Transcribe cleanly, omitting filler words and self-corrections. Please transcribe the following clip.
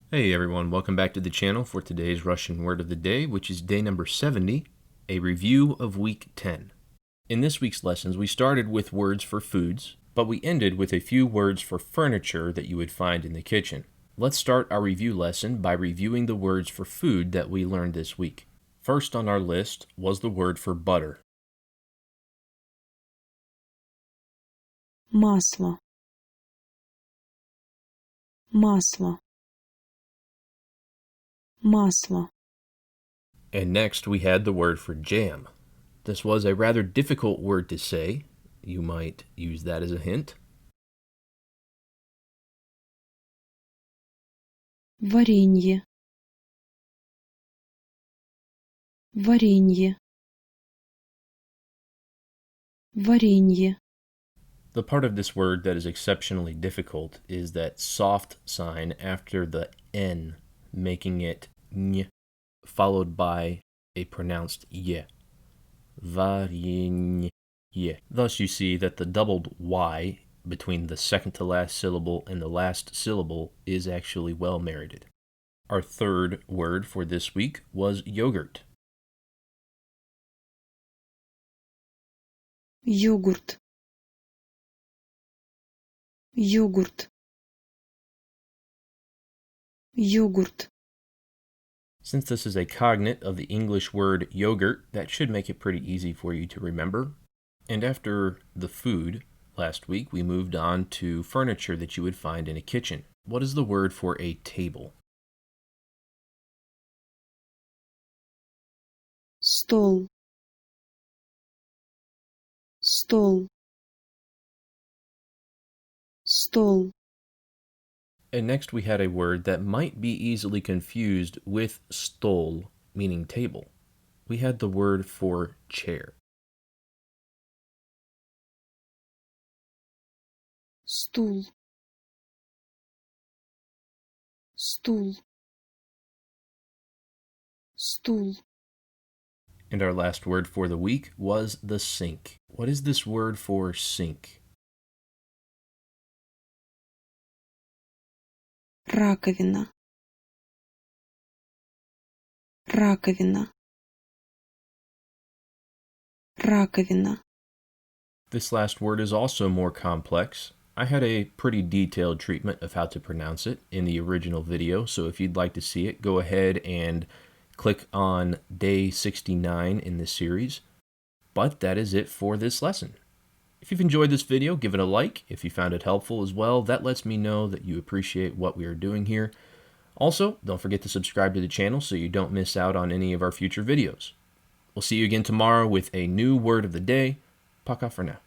Hey everyone, welcome back to the channel for today's Russian word of the day, which is day number 70, a review of week 10. In this week's lessons, we started with words for foods, but we ended with a few words for furniture that you would find in the kitchen. Let's start our review lesson by reviewing the words for food that we learned this week. First on our list was the word for butter. Масло. Масло. Масло. And next we had the word for jam. This was a rather difficult word to say. You might use that as a hint. Варенье. Варенье. Варенье. The part of this word that is exceptionally difficult is that soft sign after the N, making it ny, followed by a pronounced ye. Varyenye. Thus you see that the doubled Y between the second to last syllable and the last syllable is actually well merited. Our third word for this week was yogurt. Йогурт. Йогурт. Йогурт. Since this is a cognate of the English word yogurt, that should make it pretty easy for you to remember. And after the food, last week we moved on to furniture that you would find in a kitchen. What is the word for a table? Стол. Стол. Стол. And next we had a word that might be easily confused with stol, meaning table. We had the word for chair. Стул. Стул. Стул. And our last word for the week was the sink. What is this word for sink? Раковина. Раковина. Раковина. This last word is also more complex. I had a pretty detailed treatment of how to pronounce it in the original video, so if you'd like to see it, go ahead and click on day 69 in this series. But that is it for this lesson. If you've enjoyed this video, give it a like. If you found it helpful as well, that lets me know that you appreciate what we are doing here. Also, don't forget to subscribe to the channel so you don't miss out on any of our future videos. We'll see you again tomorrow with a new word of the day. Пока for now.